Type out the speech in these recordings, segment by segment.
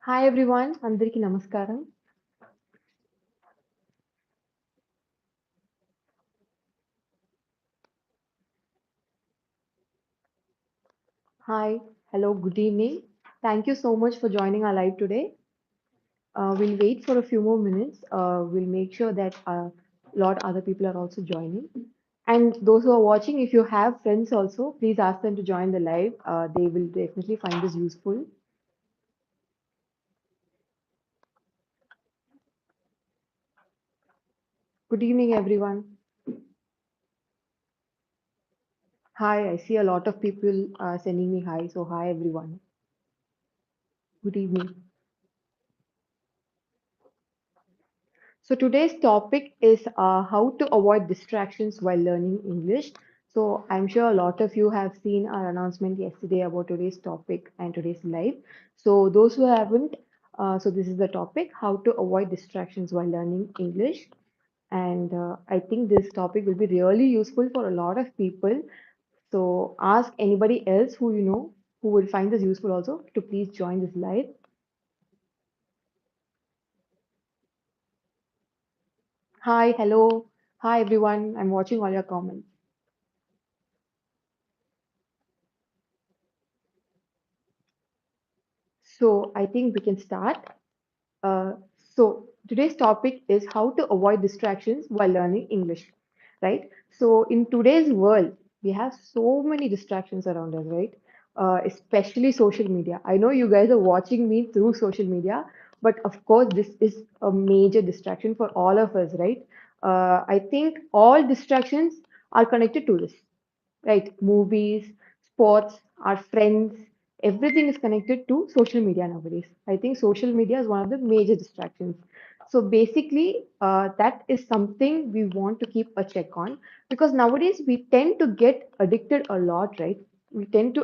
Hi everyone, అందరికీ నమస్కారం. Hi, hello, good evening. Thank you so much for joining our live today. We'll wait for a few more minutes. We'll make sure that a lot other people are also joining. And those who are watching, if you have friends also, please ask them to join the live. They will definitely find this useful. Good evening, everyone. Hi, I see a lot of people sending me hi. So hi, everyone. Good evening. So today's topic is how to avoid distractions while learning English. So I'm sure a lot of you have seen our announcement yesterday about today's topic and today's live. So those who haven't, so this is the topic, how to avoid distractions while learning English. And I think this topic will be really useful for a lot of people. So ask anybody else who you know who will find this useful also to please join this live. Hi, hello. Hi everyone. I'm watching all your comments. So I think we can start. Uh, so today's topic is how to avoid distractions while learning English, right? So in today's world, we have so many distractions around us, right? Especially social media. I know you guys are watching me through social media, but of course, this is a major distraction for all of us, right? I think all distractions are connected to this, right? Movies, sports, our friends, everything is connected to social media nowadays. I think social media is one of the major distractions. So basically, that is something we want to keep a check on because nowadays we tend to get addicted a lot, right? We tend to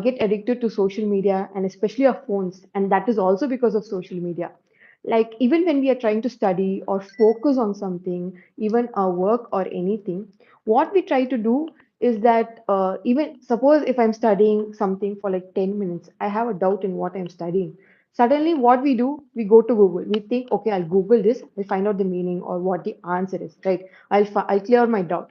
get addicted to social media and especially our phones, and that is also because of social media. Like even when we are trying to study or focus on something, even our work or anything, what we try to do is that even suppose if I'm studying something for like 10 minutes, I have a doubt in what I'm studying. Suddenly, what we do, we go to Google. We think, okay, I'll Google this, I'll find out the meaning or what the answer is, right? I'll clear my doubt.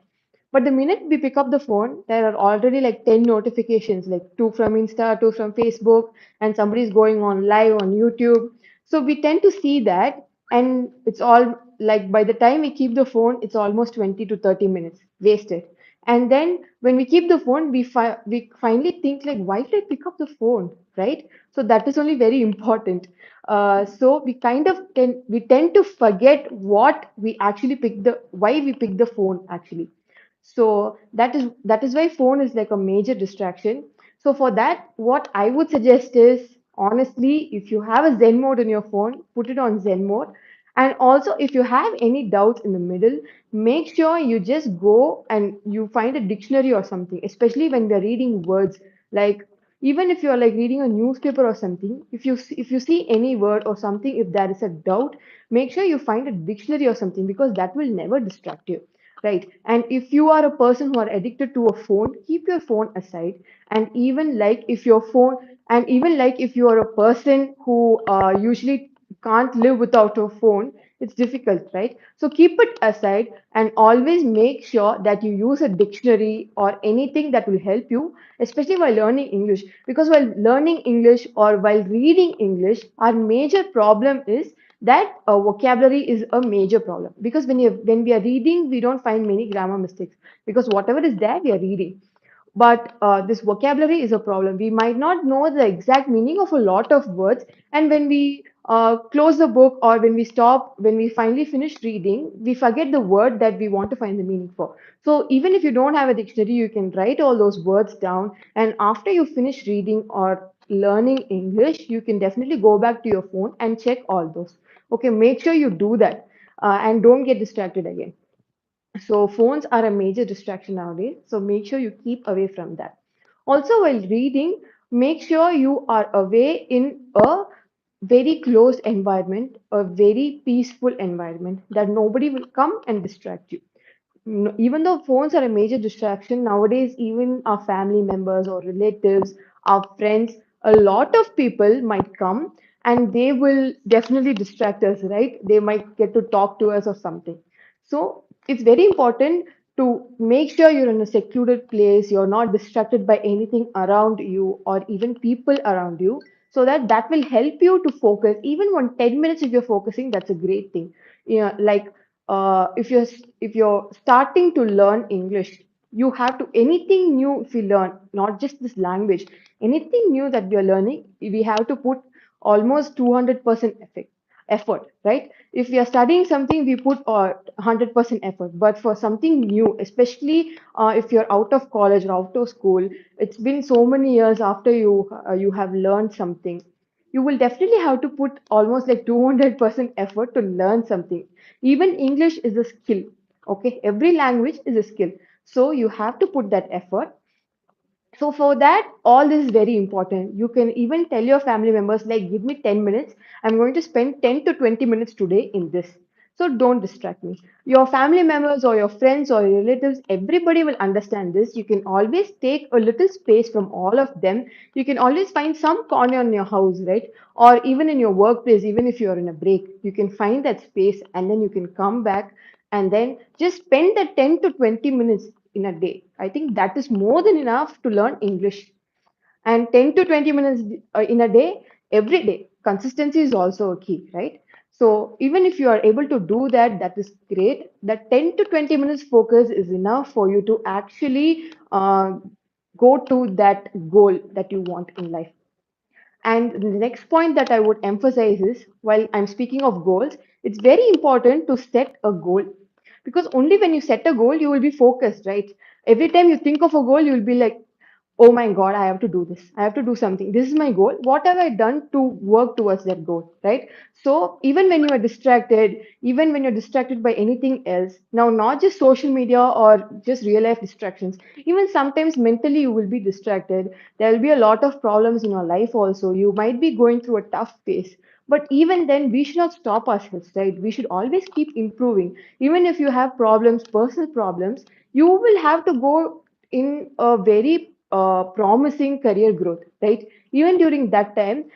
But the minute we pick up the phone, there are already like 10 notifications, like two from Insta, two from Facebook, and somebody's going on live on YouTube. So we tend to see that, and it's all like by the time we keep the phone, it's almost 20 to 30 minutes wasted. And then when we keep the phone, we finally think like, why did I pick up the phone, right? So that is only very important. So we tend to forget what we actually pick the why we pick the phone actually. So that is why phone is like a major distraction. So for that, what I would suggest is honestly, if you have a Zen mode in your phone, put it on Zen mode. And also, if you have any doubts in the middle, make sure you just go and you find a dictionary or something, especially when we're reading words. Like even if you're like reading a newspaper or something, if you see any word or something, if there is a doubt, make sure you find a dictionary or something because that will never distract you. Right. And if you are a person who are addicted to a phone, keep your phone aside. And even like if you are a person who usually can't live without a phone, it's difficult, right? So keep it aside and always make sure that you use a dictionary or anything that will help you, especially while learning English. Because while learning English or while reading English, our major problem is that vocabulary is a major problem because when we are reading, we don't find many grammar mistakes because whatever is there, we are reading. But this vocabulary is a problem. We might not know the exact meaning of a lot of words, and when we close the book or when we finally finish reading, we forget the word that we want to find the meaning for. So even if you don't have a dictionary, you can write all those words down, and after you finish reading or learning English, you can definitely go back to your phone and check all those. Okay, make sure you do that and don't get distracted again. So phones are a major distraction nowadays. So make sure you keep away from that. Also, while reading, make sure you are away in a very closed environment, a very peaceful environment that nobody will come and distract you. Even though phones are a major distraction nowadays, even our family members or relatives, our friends, a lot of people might come. and they will definitely distract us, right? They might get to talk to us or something. So it's very important to make sure you're in a secluded place, you're not distracted by anything around you or even people around you, so that that will help you to focus. Even one 10 minutes if you're focusing, that's a great thing. Yeah, like if you're starting to learn English, you have to anything new if you learn, not just this language, anything new that we are learning, we have to put almost 200% effort, right? If we are studying something, we put 100% effort. But for something new, especially if you're out of college or out of school, it's been so many years after you have learned something, you will definitely have to put almost like 200% effort to learn something. Even English is a skill. Okay, every language is a skill. So you have to put that effort. So for that, all this is very important. You can even tell your family members, like, give me 10 minutes. I'm going to spend 10 to 20 minutes today in this. So don't distract me. Your family members or your friends or your relatives, everybody will understand this. You can always take a little space from all of them. You can always find some corner in your house, right? Or even in your workplace, even if you're in a break, you can find that space and then you can come back and then just spend the 10 to 20 minutes in a day. I think that is more than enough to learn English. And 10 to 20 minutes in a day, every day. Consistency is also a key, right? So even if you are able to do that, that is great. That 10 to 20 minutes focus is enough for you to actually go to that goal that you want in life. And the next point that I would emphasize is while I'm speaking of goals, it's very important to set a goal, because only when you set a goal, you will be focused, right? Every time you think of a goal, you will be like, oh my God, I have to do this. I have to do something. This is my goal. What have I done to work towards that goal, right? So even when you are distracted, even when you're distracted by anything else, now not just social media or just real life distractions, even sometimes mentally you will be distracted. There will be a lot of problems in your life also. You might be going through a tough phase. But even then, we should not stop ourselves, right? We should always keep improving. Even if you have problems, personal problems, you will have to go in a very promising career growth, right? Even during that time,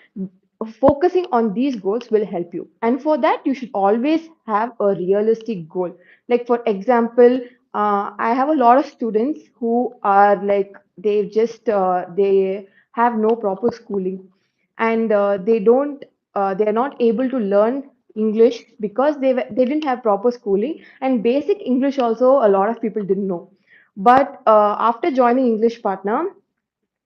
focusing on these goals will help you. And for that, you should always have a realistic goal. Like, for example, I have a lot of students who are like, they have no proper schooling, and they are not able to learn English because they didn't have proper schooling, and basic English also a lot of people didn't know. But after joining English Partner,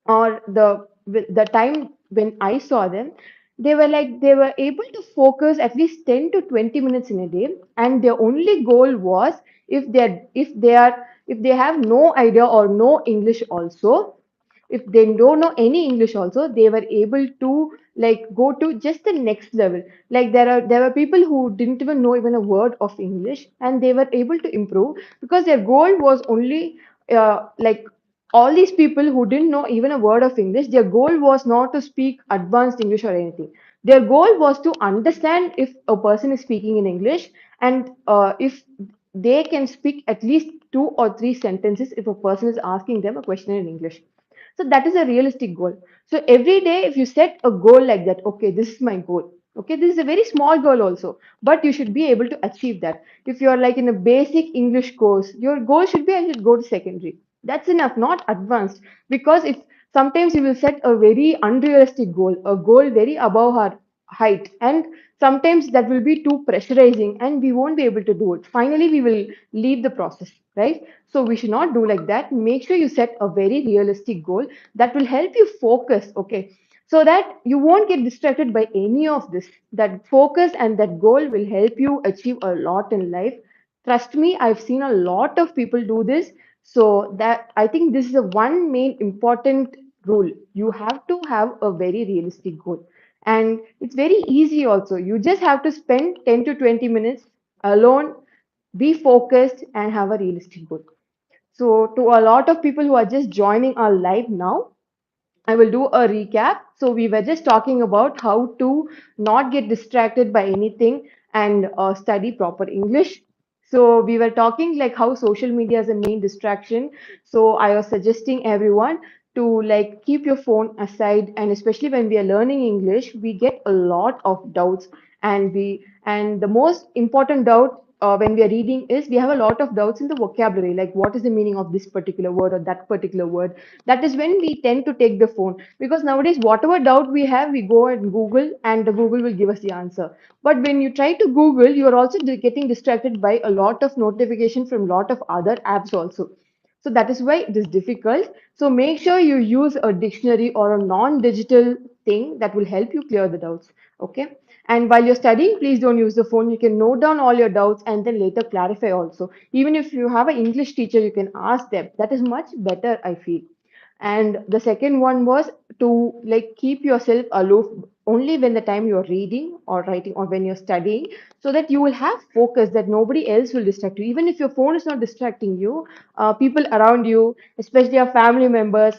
or the time when I saw them, they were able to focus at least 10 to 20 minutes in a day, and their only goal was, if they have no idea or no English also, if they don't know any English also, they were able to like go to just the next level. Like, there were people who didn't even know even a word of English, and they were able to improve because their goal was only like, all these people who didn't know even a word of English, their goal was not to speak advanced English or anything. Their goal was to understand if a person is speaking in English, and if they can speak at least two or three sentences if a person is asking them a question in English. So that is a realistic goal. So every day, if you set a goal like that, okay, this is my goal. Okay, this is a very small goal also, but you should be able to achieve that. If you are like in a basic English course, your goal should be, I should go to secondary. That's enough, not advanced. Because if sometimes you will set a very unrealistic goal, a goal very above our height, and sometimes that will be too pressurizing and we won't be able to do it. Finally, we will leave the process, right? So we should not do like that. Make sure you set a very realistic goal that will help you focus, okay? So that you won't get distracted by any of this. That focus and that goal will help you achieve a lot in life. Trust me, I've seen a lot of people do this. So that I think this is a one main important rule. You have to have a very realistic goal. And it's very easy also. You just have to spend 10 to 20 minutes alone, be focused, and have a realistic goal. So, to a lot of people who are just joining our live now, I will do a recap. So, we were just talking about how to not get distracted by anything and study proper English. So, we were talking like how social media is a main distraction. So, I was suggesting everyone to like keep your phone aside, and especially when we are learning English, we get a lot of doubts, and the most important doubt when we are reading is we have a lot of doubts in the vocabulary, like what is the meaning of this particular word or that particular word. That is when we tend to take the phone, because nowadays whatever doubt we have, we go and Google, and the Google will give us the answer. But when you try to Google, you are also getting distracted by a lot of notification from lot of other apps also. So that is why it is difficult. So make sure you use a dictionary or a non-digital thing that will help you clear the doubts. Okay. And while you're studying, please don't use the phone. You can note down all your doubts and then later clarify also. Even if you have an English teacher, you can ask them. That is much better, I feel. And the second one was to like keep yourself aloof only when the time you're reading or writing or when you're studying, so that you will have focus, that nobody else will distract you. Even if your phone is not distracting you, people around you, especially your family members,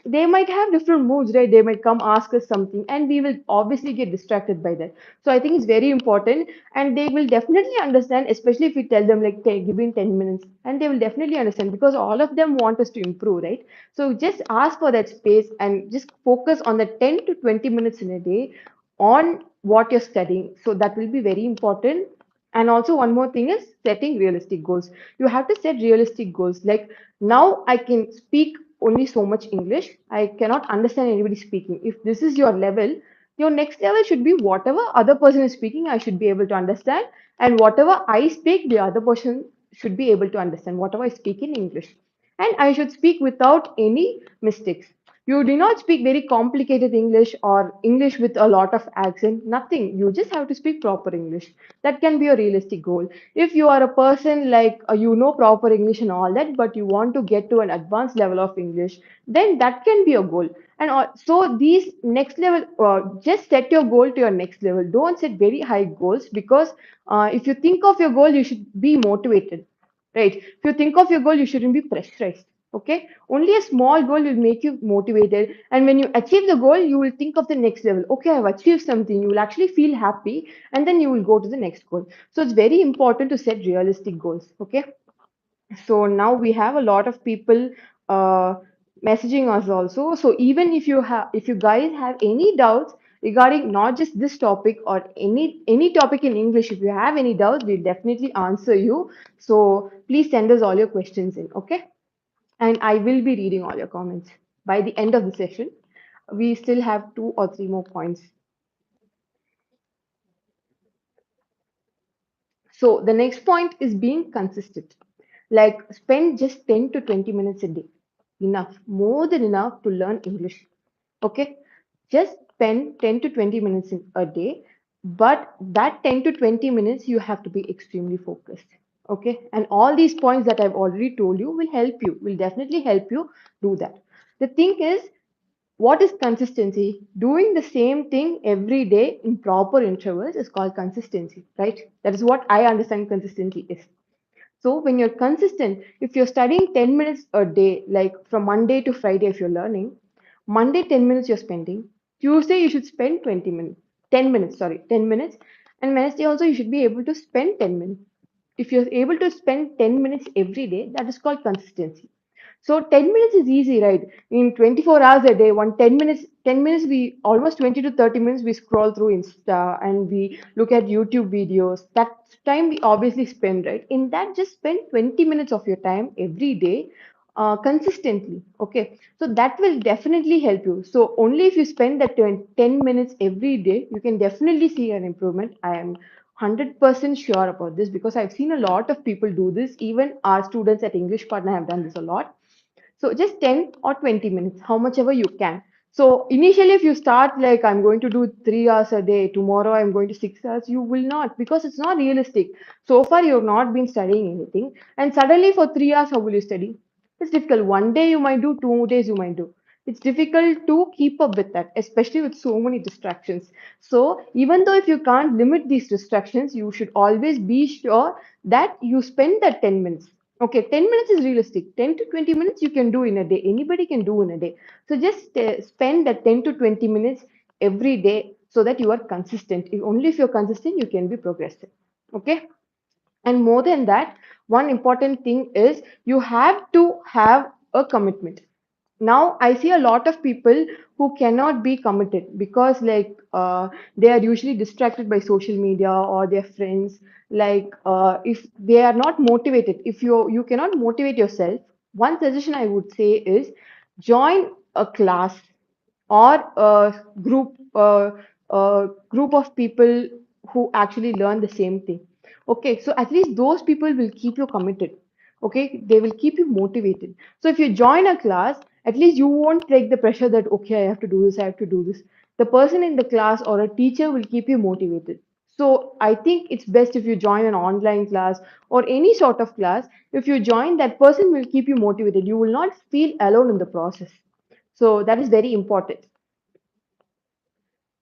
they might have different moods, right? They might come ask us something and we will obviously get distracted by that. So I think it's very important, and they will definitely understand, especially if we tell them like, give me 10 minutes, and they will definitely understand because all of them want us to improve, right? So just ask for that space and just focus on the 10 to 20 minutes in a day on what you're studying. So that will be very important. And also, one more thing is setting realistic goals. You have to set realistic goals. Like now, I can speak only so much English. I cannot understand anybody speaking. If this is your level, your next level should be whatever other person is speaking, I should be able to understand. And whatever I speak, the other person should be able to understand whatever I speak in English, and I should speak without any mistakes. You do not speak very complicated English or English with a lot of accent, nothing. You just have to speak proper English. That can be a realistic goal. If you are a person like you know proper English and all that, but you want to get to an advanced level of English, then that can be a goal. And so these next level, just set your goal to your next level. Don't set very high goals, because if you think of your goal, you should be motivated. Right. If you think of your goal, you shouldn't be pressurized. Okay. Only a small goal will make you motivated. And when you achieve the goal, you will think of the next level. Okay, I've achieved something. You will actually feel happy, and then you will go to the next goal. So it's very important to set realistic goals. Okay. So now we have a lot of people uh, messaging us also. So even if you guys have any doubts regarding not just this topic or any topic in English, if you have any doubts, we'll definitely answer you. So please send us all your questions in, okay? And I will be reading all your comments by the end of the session. We still have two or three more points. So the next point is being consistent. Like spend just 10 to 20 minutes a day. Enough, more than enough to learn English. Okay? Just spend 10 to 20 minutes in a day, but that 10 to 20 minutes you have to be extremely focused. Okay? And all these points that I've already told you will help you, will definitely help you do that. The thing is, what is consistency? Doing the same thing every day in proper intervals is called consistency, right? That is what I understand consistency is. So when you're consistent, if you're studying 10 minutes a day, like from Monday to Friday, if you're learning, Monday 10 minutes you're spending, Tuesday you should spend 20 minutes, 10 minutes, sorry, 10 minutes, and Wednesday also you should be able to spend 10 minutes. If you're able to spend 10 minutes every day, that is called consistency. So 10 minutes is easy, right? In 24 hours a day, 10 minutes, we almost 20 to 30 minutes we scroll through Insta and we look at YouTube videos. That time we obviously spend, right? In that, just spend 20 minutes of your time every day consistently. Okay. So that will definitely help you. So only if you spend that 10 minutes every day, you can definitely see an improvement. I am 100% sure about this because I've seen a lot of people do this. Even our students at English Partner have done this a lot. So just 10 or 20 minutes, how much ever you can. So initially, if you start like I'm going to do 3 hours a day, tomorrow I'm going to 6 hours, you will not because it's not realistic. So far, you have not been studying anything, and suddenly for 3 hours, how will you study? It's difficult. One day you might do, 2 days you might do. It's difficult to keep up with that, especially with so many distractions. So even though if you can't limit these distractions, you should always be sure that you spend that 10 minutes. Okay, 10 minutes is realistic. 10 to 20 minutes you can do in a day. Anybody can do in a day. So just spend that 10 to 20 minutes every day so that you are consistent. Only if you're consistent, you can be progressive. Okay. And more than that, one important thing is you have to have a commitment. now I see a lot of people who cannot be committed because they are usually distracted by social media or their friends. If they are not motivated, if you cannot motivate yourself, one suggestion I would say is join a class or a group of people who actually learn the same thing. Okay, so at least those people will keep you committed. Okay, they will keep you motivated. So if you join a class, at least you won't take the pressure that okay, I have to do this, I have to do this. The person in the class or a teacher will keep you motivated. So I think it's best if you join an online class or any sort of class. If you join, that person will keep you motivated. You will not feel alone in the process. So that is very important.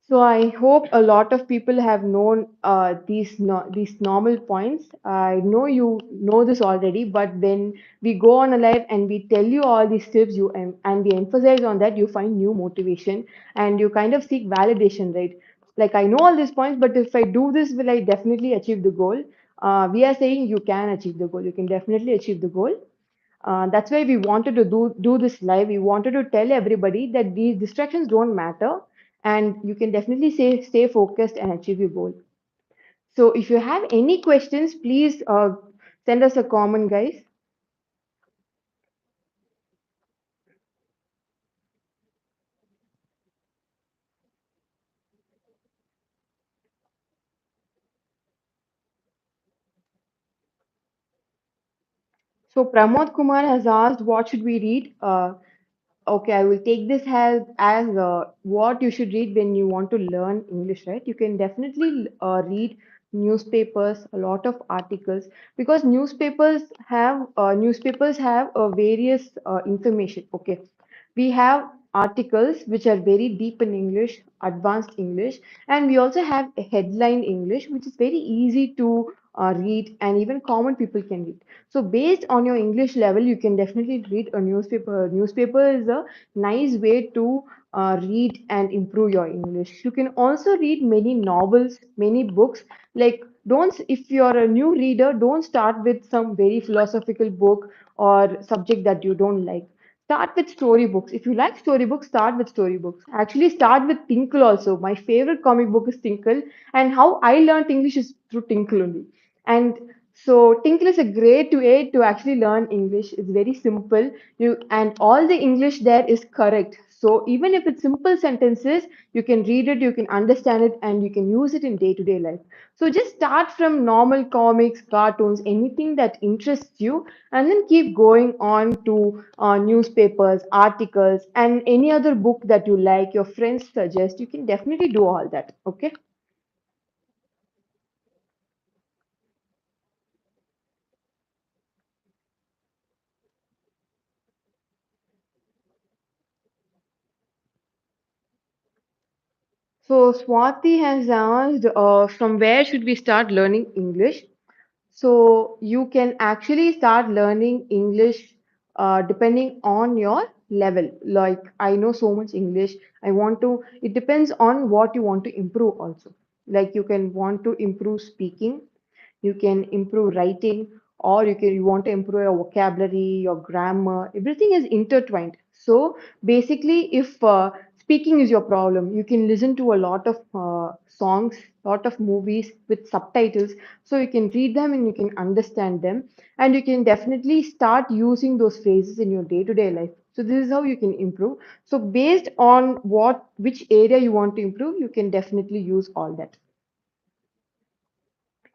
So I hope a lot of people have known these these normal points. I know you know this already, but when we go on a live and we tell you all these tips, and we emphasize on that, you find new motivation and you kind of seek validation, right? Like I know all these points, but if I do this, will I definitely achieve the goal? We are saying you can achieve the goal. You can definitely achieve the goal. That's why we wanted to do this live. We wanted to tell everybody that these distractions don't matter, and you can definitely stay focused and achieve your goal. So if you have any questions, please send us a comment, guys. So Pramod Kumar has asked, what should we read? Okay, I will take this as what you should read when you want to learn English, right? You can definitely read newspapers, a lot of articles, because newspapers have various information. Okay, we have articles which are very deep in English, advanced English, and we also have a headline English, which is very easy to read, and even common people can read. So based on your English level, you can definitely read a newspaper. A newspaper is a nice way to read and improve your English. You can also read many novels, many books. Like don't if you're a new reader, don't start with some very philosophical book or subject that you don't like. Start with storybooks. If you like storybooks, start with storybooks. Actually, start with Tinkle also. My favorite comic book is Tinkle, and how I learned English is through Tinkle only. And so Tinkle is a great way to actually learn English. It's very simple. You and all the English there is correct. So even if it's simple sentences, you can read it, you can understand it, and you can use it in day-to-day life. So just start from normal comics, cartoons, anything that interests you, and then keep going on to newspapers, articles, and any other book that you like, your friends suggest. You can definitely do all that. Okay. So Swati has asked, from where should we start learning English? So you can actually start learning English depending on your level. Like I know so much English. It depends on what you want to improve also. Like you can want to improve speaking, you can improve writing, or you want to improve your vocabulary, your grammar. Everything is intertwined. So basically, if speaking is your problem, you can listen to a lot of songs, lot of movies with subtitles, so you can read them and you can understand them, and you can definitely start using those phrases in your day-to-day life. So this is how you can improve. So based on which area you want to improve, you can definitely use all that.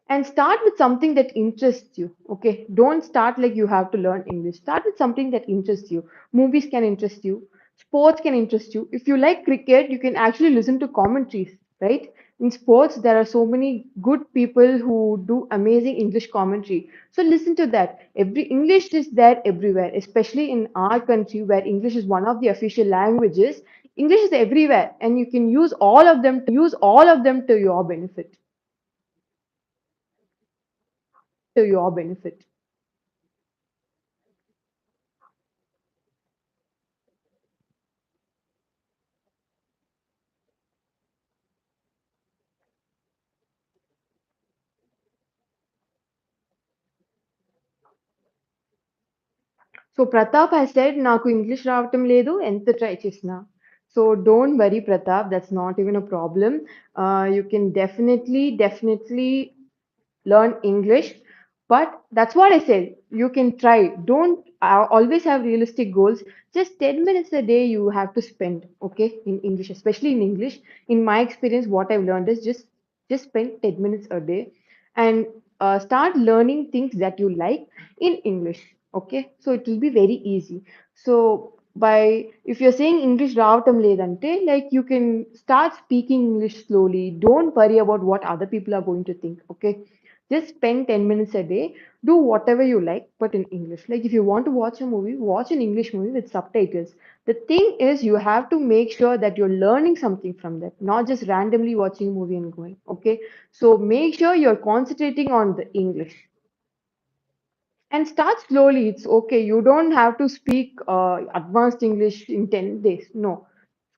And start with something that interests you. Okay, don't start like you have to learn English. Start with something that interests you. Movies can interest you, sports can interest you. If you like cricket, you can actually listen to commentaries, right? In sports there are so many good people who do amazing English commentary, so listen to that. Every English is there everywhere, especially in our country where English is one of the official languages. English is everywhere, and you can use all of them to your benefit. To your benefit. So Pratap has said, Naku English రావటం లేదు ఎంత try చేసినా. So don't worry, Pratap. That's not even a problem. You can definitely learn English. But that's what I said. You can try. Don't always have realistic goals. Just 10 minutes a day you have to spend, okay, in English, especially in English. In my experience, what I've learned is just spend 10 minutes a day and start learning things that you like in English. Okay, so it will be very easy. So by if you're saying English రావటం లేదంటే, like you can start speaking English slowly. Don't worry about what other people are going to think. Okay, just spend 10 minutes a day, do whatever you like, but in English. Like if you want to watch a movie, watch an English movie with subtitles. The thing is, you have to make sure that you're learning something from that, not just randomly watching a movie and going. Okay, so make sure you're concentrating on the English and start slowly. It's okay. You don't have to speak advanced English in 10 days. No,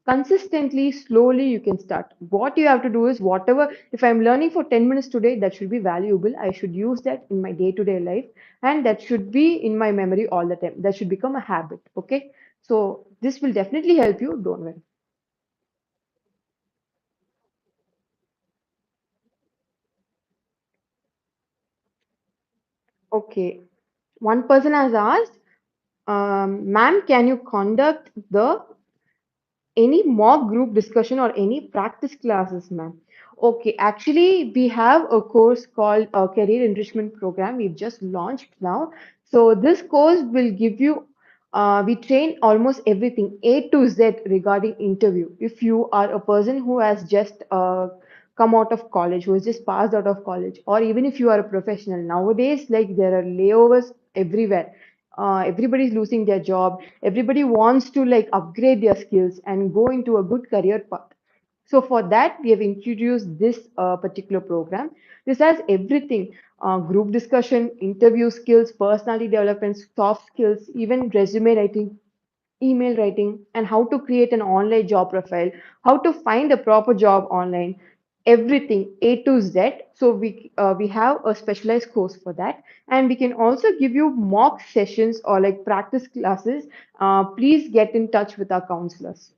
consistently, slowly, you can start. What you have to do is whatever, if I'm learning for 10 minutes today, that should be valuable. I should use that in my day-to-day life, and that should be in my memory all the time. That should become a habit. Okay, so this will definitely help you. Don't worry. Okay, one person has asked, ma'am, can you conduct the any mock group discussion or any practice classes, ma'am? Okay, actually, we have a course called Career Enrichment Program. We've just launched now. So this course will give you, we train almost everything A to Z regarding interview. If you are a person who has just come out of college, who has just passed out of college, or even if you are a professional, nowadays, like there are layovers everywhere. Everybody's losing their job. Everybody wants to like upgrade their skills and go into a good career path. So for that, we have introduced this particular program. This has everything: group discussion, interview skills, personality development, soft skills, even resume writing, email writing, and how to create an online job profile, how to find a proper job online, everything A to Z. So we have a specialized course for that, and we can also give you mock sessions or like practice classes. Please get in touch with our counselors.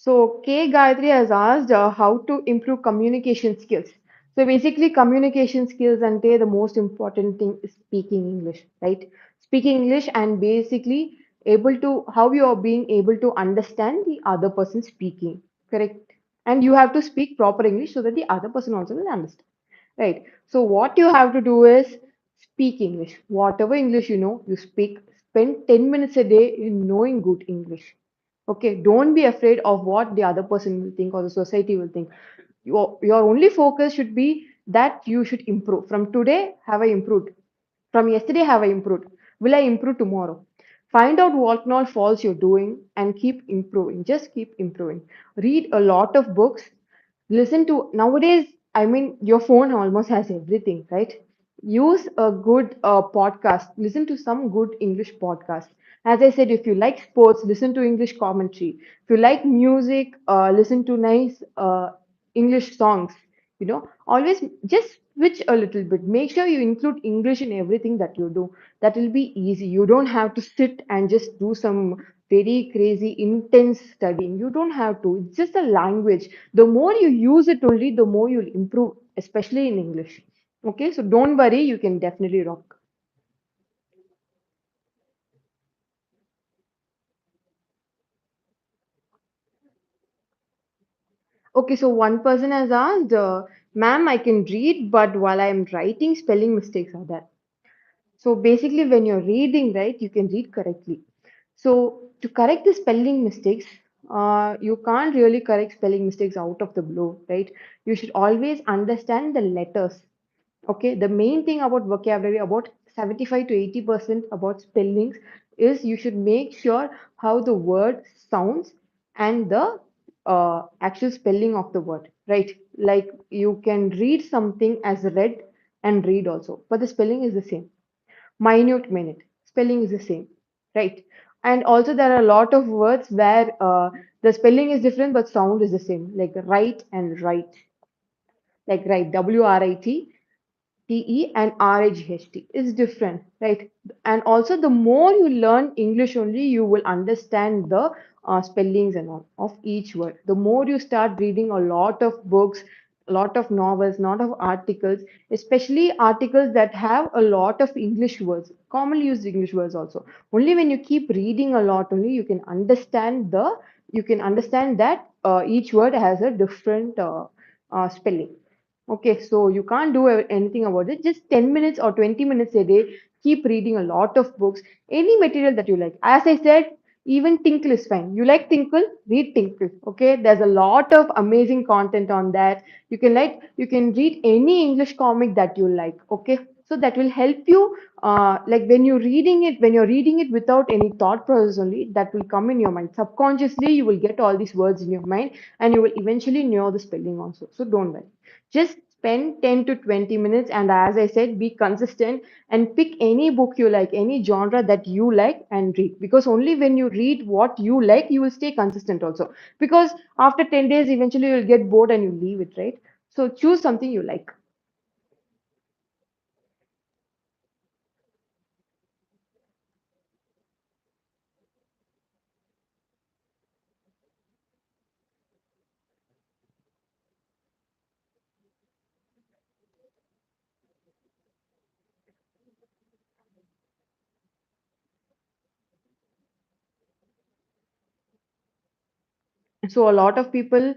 So K Gayatri has asked how to improve communication skills. So basically, communication skills and the most important thing is speaking English, right? Speaking English and basically able to how you are being able to understand the other person speaking, correct? And you have to speak proper English so that the other person also will understand. Right. So what you have to do is speak English. Whatever English you know, you speak. Spend 10 minutes a day in knowing good English. Okay. Don't be afraid of what the other person will think or the society will think. Your only focus should be that you should improve. From today, have I improved? From yesterday, have I improved? Will I improve tomorrow? Find out what all faults you're doing and keep improving. Just keep improving. Read a lot of books. Listen to nowadays, I mean, your phone almost has everything, right? Use a good podcast. Listen to some good English podcast. As I said, if you like sports, listen to English commentary. If you like music, listen to nice English songs. Always just switch a little bit. Make sure you include English in everything that you do. That will be easy. You don't have to sit and just do some very crazy, intense studying. You don't have to. It's just a language. The more you use it only, the more you'll improve, especially in English. Okay, so don't worry, you can definitely rock. Okay, so one person has asked, ma'am, I can read, but while I'm writing, spelling mistakes are there. So basically, when you're reading, right, you can read correctly. So to correct the spelling mistakes, you can't really correct spelling mistakes out of the blue, right? You should always understand the letters. Okay, the main thing about vocabulary, about 75 to 80% about spellings, is you should make sure how the word sounds and the actual spelling of the word, right? Like you can read something as read and read also, but the spelling is the same. Minute, spelling is the same, right? And also there are a lot of words where the spelling is different but sound is the same, like right and right, like right, WRIT, TE and RHHT is different, right? And also, the more you learn English only, you will understand the spellings and all of each word. The more you start reading a lot of books, a lot of novels, lot of articles, especially articles that have a lot of English words, commonly used English words also. Only when you keep reading a lot, only you can understand that each word has a different spelling. Okay, so you can't do anything about it. Just 10 minutes or 20 minutes a day, keep reading a lot of books, any material that you like. As I said, even Tinkle is fine. You like Tinkle? Read Tinkle. Okay, there's a lot of amazing content on that. You can read any English comic that you like. Okay, so that will help you. Like when you're reading it without any thought process only, that will come in your mind. Subconsciously, you will get all these words in your mind, and you will eventually know the spelling also. So don't worry. Just spend 10 to 20 minutes, and as I said, be consistent and pick any book you like, any genre that you like, and read. Because only when you read what you like, you will stay consistent also. Because after 10 days, eventually you'll get bored and you leave it, right? So choose something you like. So a lot of people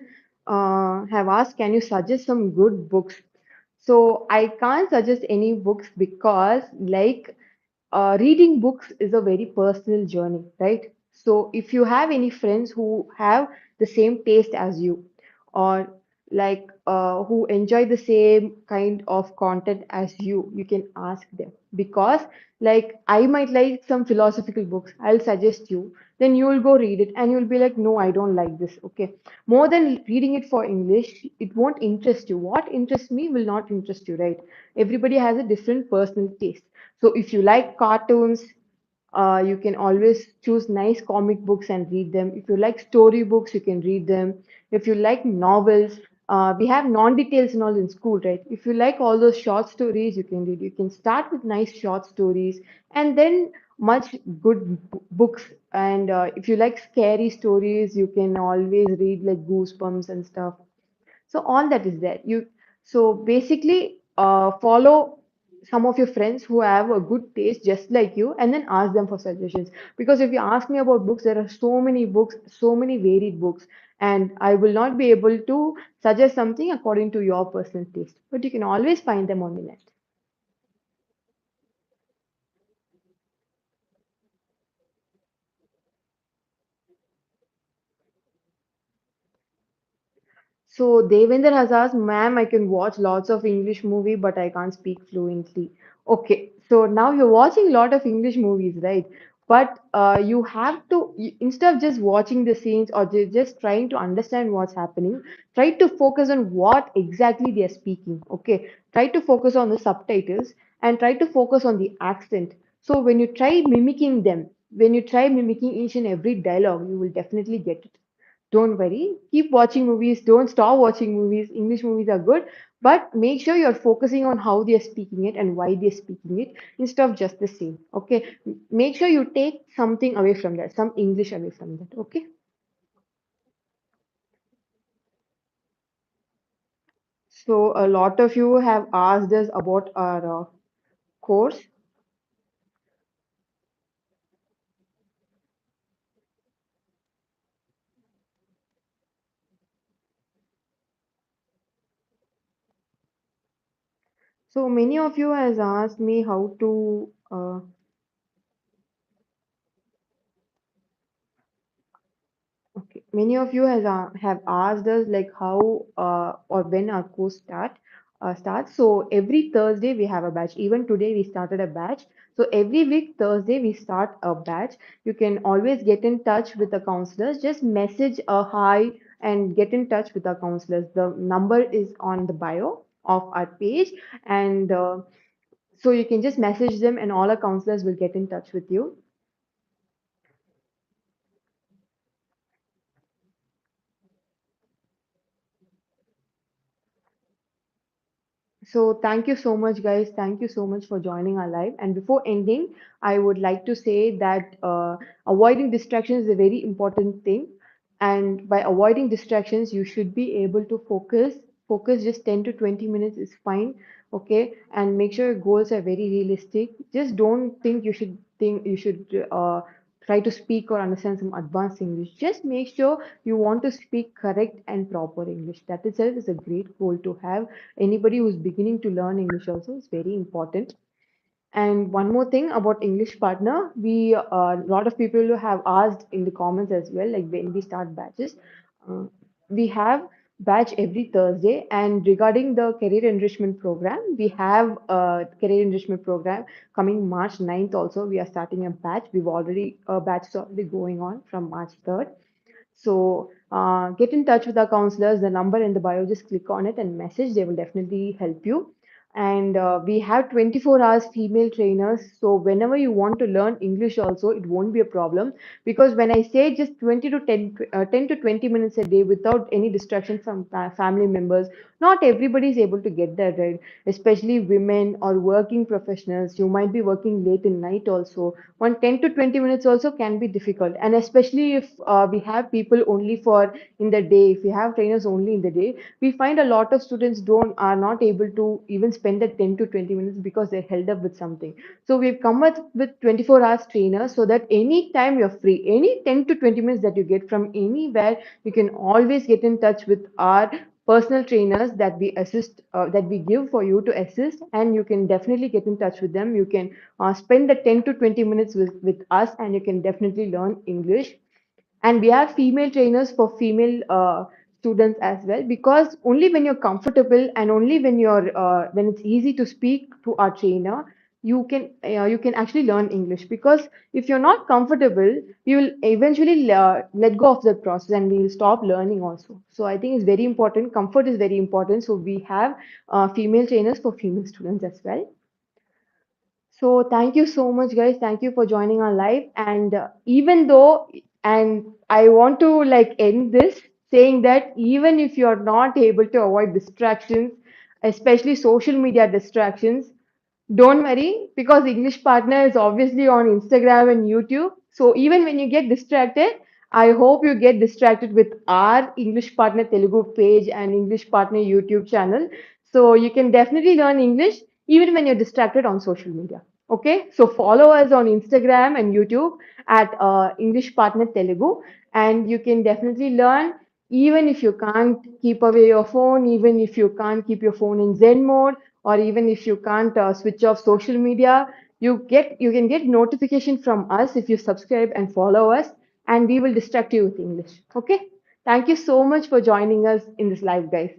have asked, can you suggest some good books? So I can't suggest any books because, like, reading books is a very personal journey, right? So if you have any friends who have the same taste as you, or like who enjoy the same kind of content as you can ask them. Because, like, I might like some philosophical books, I'll suggest you, then you will go read it and you'll be like, no, I don't like this. Okay, more than reading it for English, it won't interest you. What interests me will not interest you, right? Everybody has a different personal taste. So if you like cartoons, you can always choose nice comic books and read them. If you like story books, you can read them. If you like novels, we have non-details and all in school, right? If you like all those short stories, you can read. You can start with nice short stories, and then much good books. And if you like scary stories, you can always read like Goosebumps and stuff. So all that is there. You so basically follow some of your friends who have a good taste just like you, and then ask them for suggestions. Because if you ask me about books, there are so many books, so many varied books, and I will not be able to suggest something according to your personal taste. But you can always find them on the net. So Devender has asked, ma'am, I can watch lots of English movie, but I can't speak fluently. Okay, so now you're watching a lot of English movies, right? But you have to, instead of just watching the scenes or just trying to understand what's happening, try to focus on what exactly they are speaking. Okay, try to focus on the subtitles and try to focus on the accent. So when you try mimicking them, when you try mimicking each and every dialogue, you will definitely get it. Don't worry. Keep watching movies. Don't stop watching movies. English movies are good, but make sure you're focusing on how they're speaking it and why they're speaking it instead of just the same. Okay. Make sure you take something away from that, some English away from that. Okay. So a lot of you have asked us about our course. So many of you has asked me how to okay. Many of you have asked us like how or when our course starts. So every Thursday we have a batch. Even today we started a batch. So every week Thursday we start a batch. You can always get in touch with the counselors. Just message a hi and get in touch with our counselors. The number is on the bio of our page, and so you can just message them, and all our counselors will get in touch with you. So thank you so much, guys. Thank you so much for joining our live. And before ending, I would like to say that avoiding distractions is a very important thing. And by avoiding distractions, you should be able to focus. Focus just 10 to 20 minutes is fine. Okay. And make sure your goals are very realistic. Just don't think you should try to speak or understand some advanced English. Just make sure you want to speak correct and proper English. That itself is a great goal to have. Anybody who's beginning to learn English also is very important. And one more thing about English partner, we a lot of people have asked in the comments as well, like when we start batches. Uh, we have batch every Thursday, and regarding the career enrichment program, we have a career enrichment program coming March 9th also. We are starting a batch. We've already a batch is already going on from March 3rd. So get in touch with our counselors. The number in the bio, just click on it and message. They will definitely help you. And we have 24 hours female trainers. So whenever you want to learn English also, it won't be a problem. Because when I say just 20 to 10 to 20 minutes a day without any distraction from family members, not everybody is able to get that right. Especially women or working professionals. You might be working late in night also. One 10 to 20 minutes also can be difficult, and especially if we have people only for in the day, if we have trainers only in the day, we find a lot of students don't are not able to even spend that 10 to 20 minutes because they're held up with something. So we've come up with 24 hours trainers so that any time you're free, any 10 to 20 minutes that you get from anywhere, you can always get in touch with our personal trainers that we assist that we give for you to assist, and you can definitely get in touch with them. You can spend the 10 to 20 minutes with us, and you can definitely learn English. And we have female trainers for female students as well, because only when you're comfortable and only when it's easy to speak to our trainer, you can actually learn English. Because if you're not comfortable, you will eventually let go of that process and we will stop learning also. So I think it's very important. Comfort is very important. So we have female trainers for female students as well. So thank you so much, guys. Thank you for joining our live. And even though, and I want to like end this saying that even if you're not able to avoid distractions, especially social media distractions, don't worry, because English Partner is obviously on Instagram and YouTube. So even when you get distracted, I hope you get distracted with our English Partner Telugu page and English Partner YouTube channel. So you can definitely learn English even when you're distracted on social media. Okay, so follow us on Instagram and YouTube at English Partner Telugu, and you can definitely learn even if you can't keep away your phone, even if you can't keep your phone in Zen mode, or even if you can't switch off social media. You can get notification from us if you subscribe and follow us, and we will distract you with English. Okay, thank you so much for joining us in this live, guys.